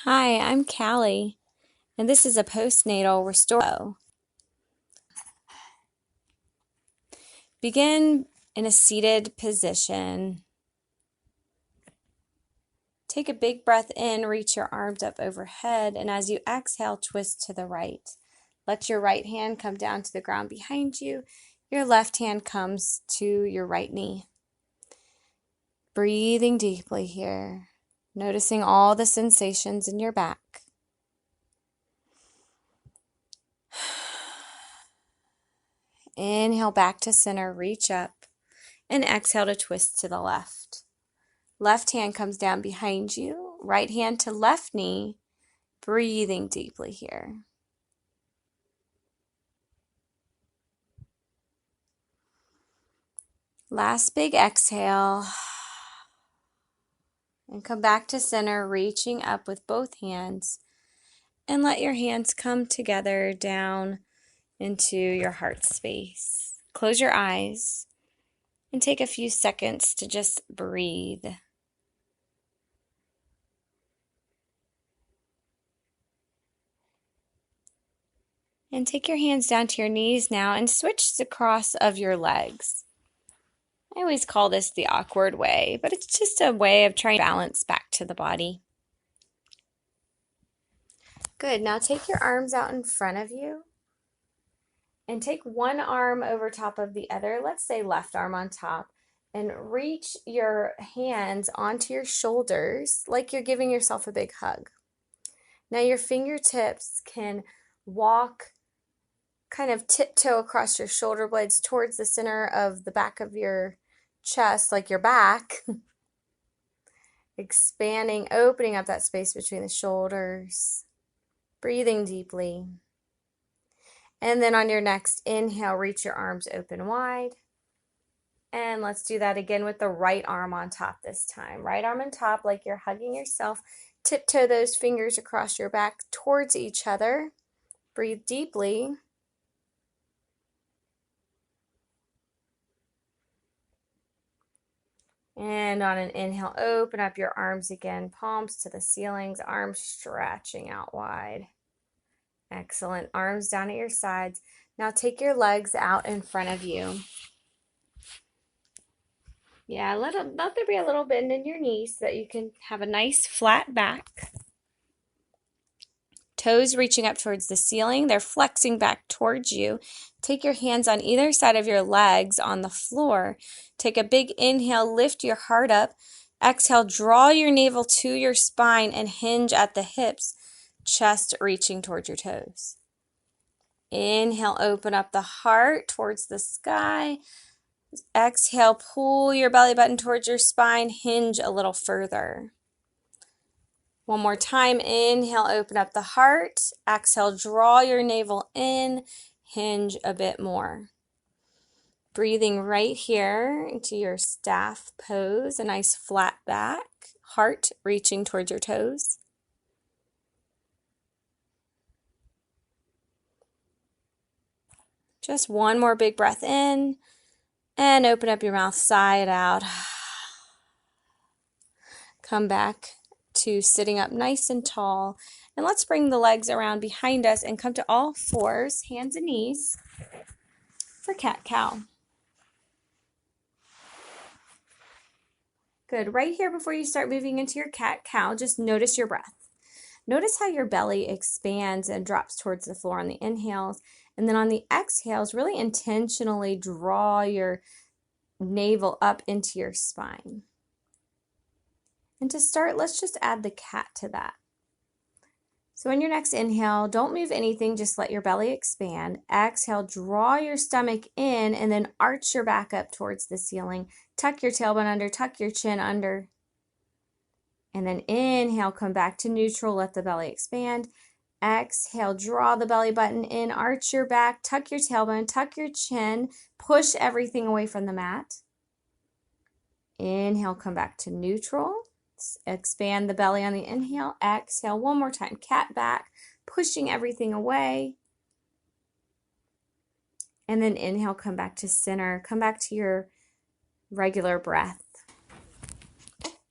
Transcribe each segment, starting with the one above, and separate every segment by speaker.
Speaker 1: Hi, I'm Callie, and this is a postnatal restorative. Begin in a seated position. Take a big breath in, reach your arms up overhead, and as you exhale, twist to the right. Let your right hand come down to the ground behind you. Your left hand comes to your right knee. Breathing deeply here, noticing all the sensations in your back. Inhale back to center, reach up, and exhale to twist to the left. Left hand comes down behind you, right hand to left knee, breathing deeply here. Last big exhale, and come back to center, reaching up with both hands, and let your hands come together down into your heart space. Close your eyes and take a few seconds to just breathe. And take your hands down to your knees now and switch the cross of your legs. I always call this the awkward way, but it's just a way of trying to balance back to the body. Good. Now take your arms out in front of you and take one arm over top of the other. Let's say left arm on top, and reach your hands onto your shoulders like you're giving yourself a big hug. Now your fingertips can walk, kind of tiptoe across your shoulder blades towards the center of the back of your chest, like your back. Expanding, opening up that space between the shoulders. Breathing deeply. And then on your next inhale, reach your arms open wide. And let's do that again with the right arm on top this time. Right arm on top like you're hugging yourself. Tiptoe those fingers across your back towards each other. Breathe deeply. And on an inhale, open up your arms again, palms to the ceilings, arms stretching out wide. Excellent. Arms down at your sides. Now take your legs out in front of you. Yeah, let there be a little bend in your knees so that you can have a nice flat back. Toes reaching up towards the ceiling. They're flexing back towards you. Take your hands on either side of your legs on the floor. Take a big inhale, lift your heart up. Exhale, draw your navel to your spine and hinge at the hips, chest reaching towards your toes. Inhale, open up the heart towards the sky. Exhale, pull your belly button towards your spine, hinge a little further. One more time, inhale, open up the heart. Exhale, draw your navel in, hinge a bit more. Breathing right here into your staff pose, a nice flat back, heart reaching towards your toes. Just one more big breath in, and open up your mouth, sigh it out. Come back to sitting up nice and tall. And let's bring the legs around behind us and come to all fours, hands and knees, for cat-cow. Good. Right here before you start moving into your cat-cow, just notice your breath. Notice how your belly expands and drops towards the floor on the inhales. And then on the exhales, really intentionally draw your navel up into your spine. And to start, let's just add the cat to that. So on your next inhale, don't move anything, just let your belly expand. Exhale, draw your stomach in and then arch your back up towards the ceiling. Tuck your tailbone under, tuck your chin under. And then inhale, come back to neutral, let the belly expand. Exhale, draw the belly button in, arch your back, tuck your tailbone, tuck your chin, push everything away from the mat. Inhale, come back to neutral. Expand the belly on the inhale. Exhale, one more time, cat back, pushing everything away. And then inhale, come back to center, come back to your regular breath.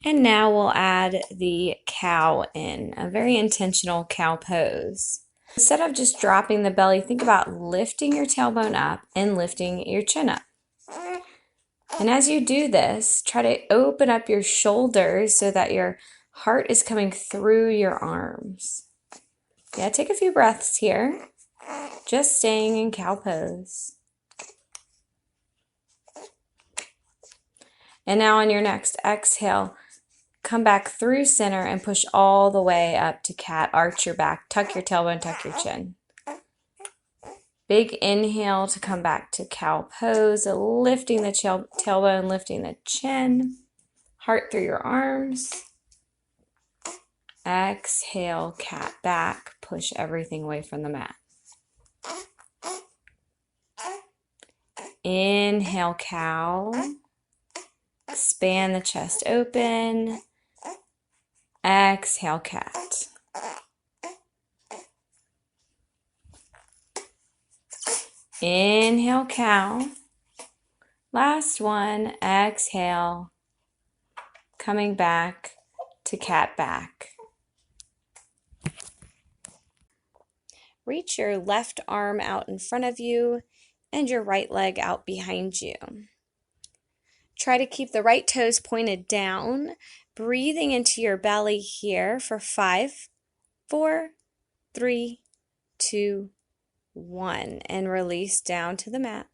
Speaker 1: And now we'll add the cow in, a very intentional cow pose. Instead of just dropping the belly, think about lifting your tailbone up and lifting your chin up. And as you do this, try to open up your shoulders so that your heart is coming through your arms. Yeah, take a few breaths here, just staying in cow pose. And now on your next exhale, come back through center and push all the way up to cat. Arch your back, tuck your tailbone, tuck your chin. Big inhale to come back to cow pose, lifting the tailbone, lifting the chin, heart through your arms. Exhale, cat back, push everything away from the mat. Inhale, cow. Expand the chest open. Exhale, cat. Inhale, cow. Last one. Exhale. Coming back to cat back. Reach your left arm out in front of you and your right leg out behind you. Try to keep the right toes pointed down, breathing into your belly here for 5, 4, 3, 2, 1, and release down to the mat.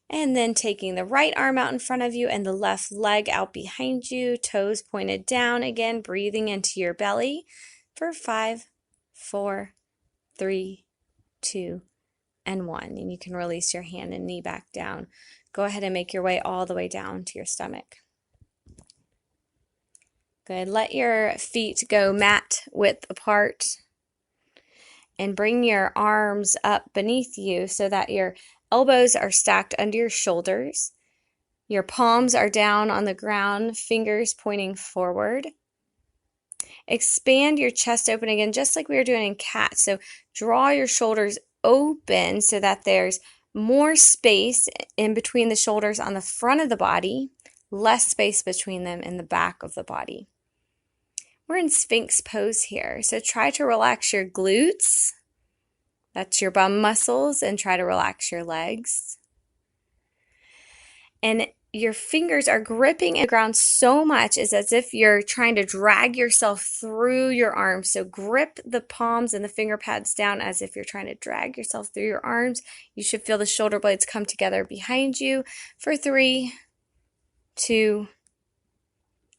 Speaker 1: And then taking the right arm out in front of you and the left leg out behind you, toes pointed down again, breathing into your belly for 5, 4, 3, 2, and 1. And you can release your hand and knee back down. Go ahead and make your way all the way down to your stomach. Good. Let your feet go mat width apart. And bring your arms up beneath you so that your elbows are stacked under your shoulders. Your palms are down on the ground, fingers pointing forward. Expand your chest open again, just like we were doing in cat. So draw your shoulders open so that there's more space in between the shoulders on the front of the body, less space between them in the back of the body. We're in Sphinx pose here, so try to relax your glutes. That's your bum muscles, and try to relax your legs. And your fingers are gripping the ground so much, it's as if you're trying to drag yourself through your arms. So grip the palms and the finger pads down as if you're trying to drag yourself through your arms. You should feel the shoulder blades come together behind you for 3, 2,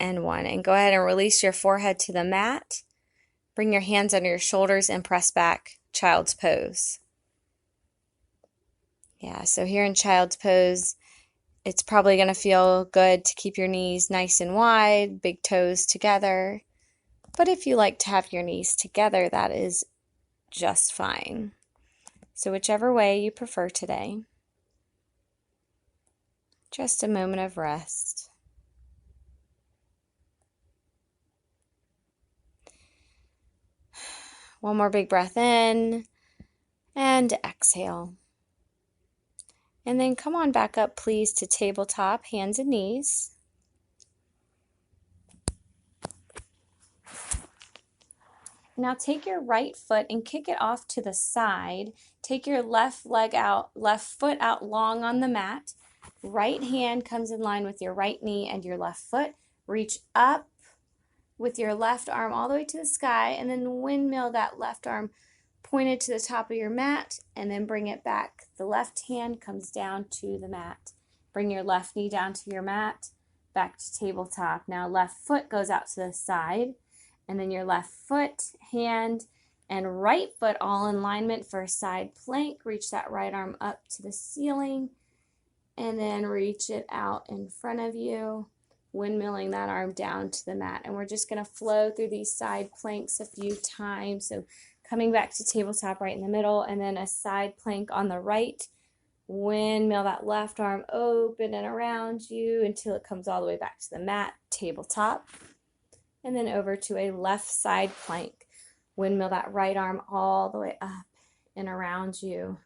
Speaker 1: and 1. And go ahead and release your forehead to the mat. Bring your hands under your shoulders and press back, child's pose. Yeah, so here in child's pose, it's probably going to feel good to keep your knees nice and wide, big toes together. But if you like to have your knees together, that is just fine. So whichever way you prefer today. Just a moment of rest. One more big breath in and exhale. And then come on back up, please, to tabletop, hands and knees. Now take your right foot and kick it off to the side. Take your left leg out, left foot out long on the mat. Right hand comes in line with your right knee and your left foot. Reach up with your left arm all the way to the sky, and then windmill that left arm pointed to the top of your mat, and then bring it back. The left hand comes down to the mat. Bring your left knee down to your mat, back to tabletop. Now left foot goes out to the side, and then your left foot, hand, and right foot all in alignment for a side plank. Reach that right arm up to the ceiling, and then reach it out in front of you, windmilling that arm down to the mat. And we're just going to flow through these side planks a few times. So coming back to tabletop right in the middle, and then a side plank on the right. Windmill that left arm open and around you until it comes all the way back to the mat, tabletop. And then over to a left side plank. Windmill that right arm all the way up and around you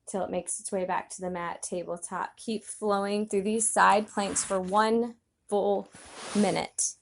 Speaker 1: till it makes its way back to the mat, tabletop. Keep flowing through these side planks for 1 full minute.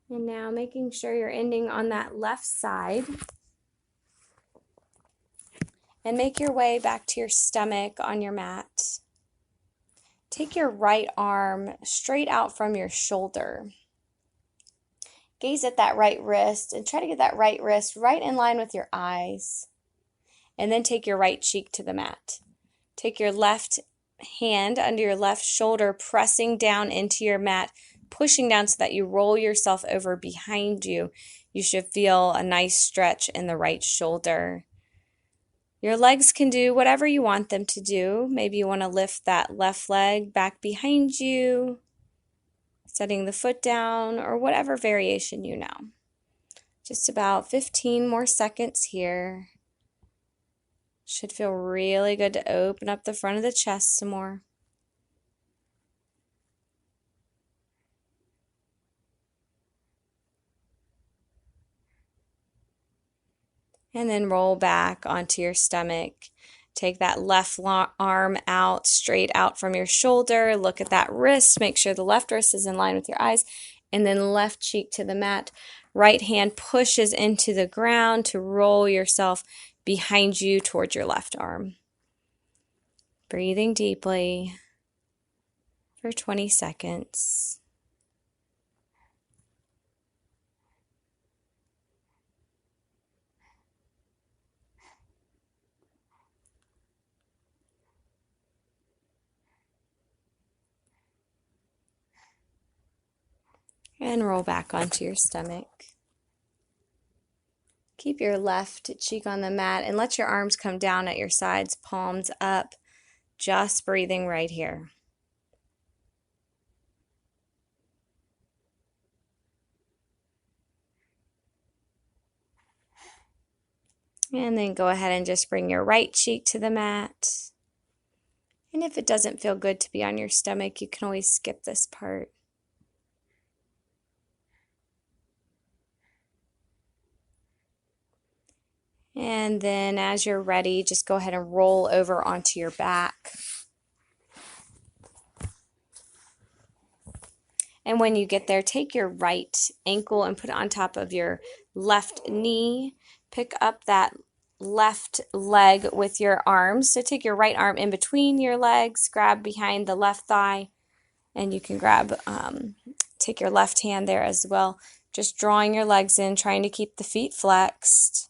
Speaker 1: And now making sure you're ending on that left side. And make your way back to your stomach on your mat. Take your right arm straight out from your shoulder. Gaze at that right wrist and try to get that right wrist right in line with your eyes. And then take your right cheek to the mat. Take your left hand under your left shoulder, pressing down into your mat, pushing down so that you roll yourself over behind you. You should feel a nice stretch in the right shoulder. Your legs can do whatever you want them to do. Maybe you want to lift that left leg back behind you, setting the foot down, or whatever variation you know. Just about 15 more seconds here. Should feel really good to open up the front of the chest some more. And then roll back onto your stomach. Take that left arm out, straight out from your shoulder. Look at that wrist. Make sure the left wrist is in line with your eyes. And then left cheek to the mat. Right hand pushes into the ground to roll yourself behind you towards your left arm. Breathing deeply for 20 seconds. And roll back onto your stomach. Keep your left cheek on the mat and let your arms come down at your sides, palms up. Just breathing right here. And then go ahead and just bring your right cheek to the mat. And if it doesn't feel good to be on your stomach, you can always skip this part. And then as you're ready, just go ahead and roll over onto your back. And when you get there, take your right ankle and put it on top of your left knee. Pick up that left leg with your arms. So take your right arm in between your legs, grab behind the left thigh, and you can take your left hand there as well. Just drawing your legs in, trying to keep the feet flexed.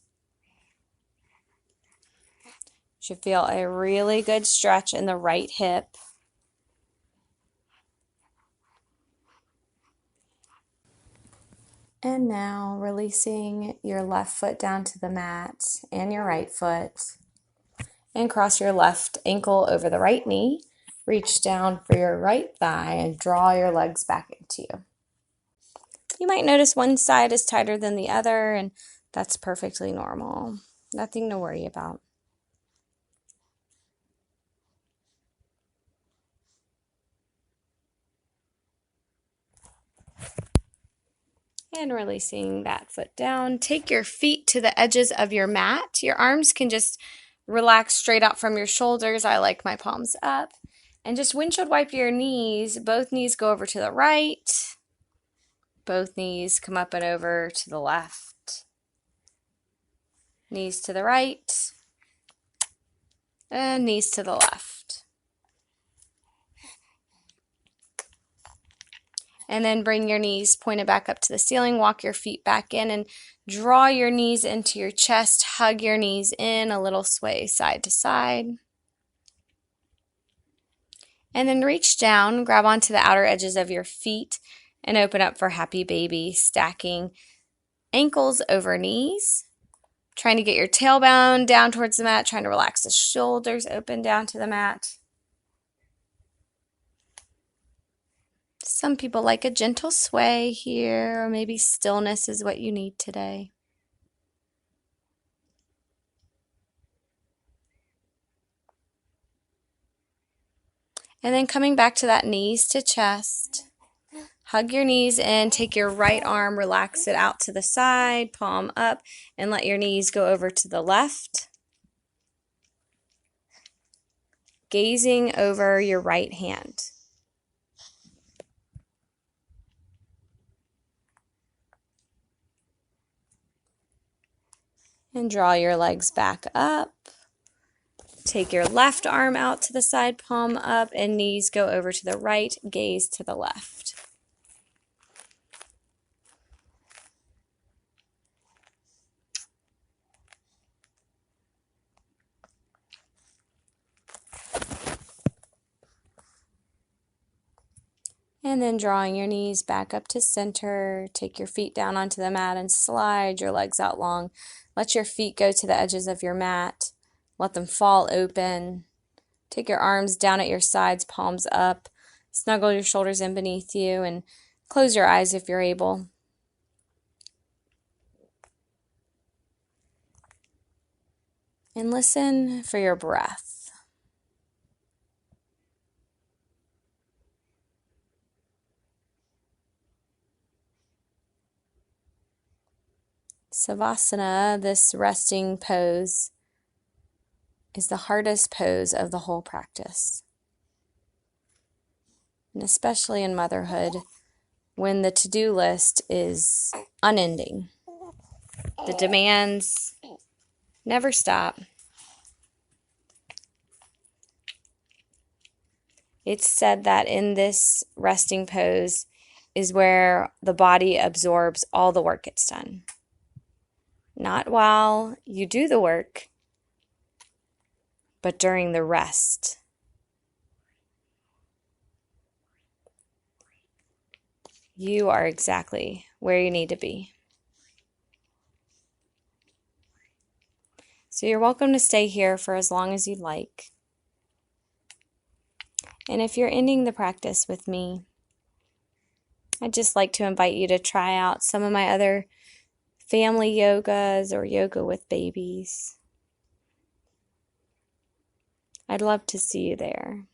Speaker 1: You should feel a really good stretch in the right hip. And now releasing your left foot down to the mat and your right foot. And cross your left ankle over the right knee. Reach down for your right thigh and draw your legs back into you. You might notice one side is tighter than the other, and that's perfectly normal. Nothing to worry about. And releasing that foot down. Take your feet to the edges of your mat. Your arms can just relax straight out from your shoulders. I like my palms up. And just windshield wipe your knees. Both knees go over to the right. Both knees come up and over to the left. Knees to the right. And knees to the left. And then bring your knees pointed back up to the ceiling. Walk your feet back in and draw your knees into your chest. Hug your knees in, a little sway side to side. And then reach down, grab onto the outer edges of your feet and open up for happy baby, stacking ankles over knees. Trying to get your tailbone down towards the mat, trying to relax the shoulders open down to the mat. Some people like a gentle sway here, or maybe stillness is what you need today. And then coming back to that knees to chest. Hug your knees in, take your right arm, relax it out to the side, palm up, and let your knees go over to the left. Gazing over your right hand. And draw your legs back up. Take your left arm out to the side, palm up, and knees go over to the right, gaze to the left. And then drawing your knees back up to center, take your feet down onto the mat and slide your legs out long. Let your feet go to the edges of your mat. Let them fall open. Take your arms down at your sides, palms up. Snuggle your shoulders in beneath you and close your eyes if you're able. And listen for your breath. Savasana, this resting pose, is the hardest pose of the whole practice. And especially in motherhood, when the to-do list is unending. The demands never stop. It's said that in this resting pose is where the body absorbs all the work it's done. Not while you do the work, but during the rest. You are exactly where you need to be. So you're welcome to stay here for as long as you'd like. And if you're ending the practice with me, I'd just like to invite you to try out some of my other family yogas or yoga with babies. I'd love to see you there.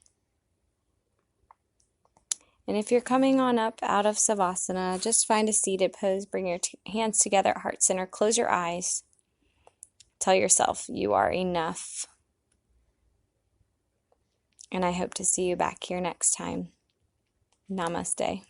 Speaker 1: And if you're coming on up out of Savasana, just find a seated pose. Bring your hands together at heart center. Close your eyes. Tell yourself you are enough. And I hope to see you back here next time. Namaste.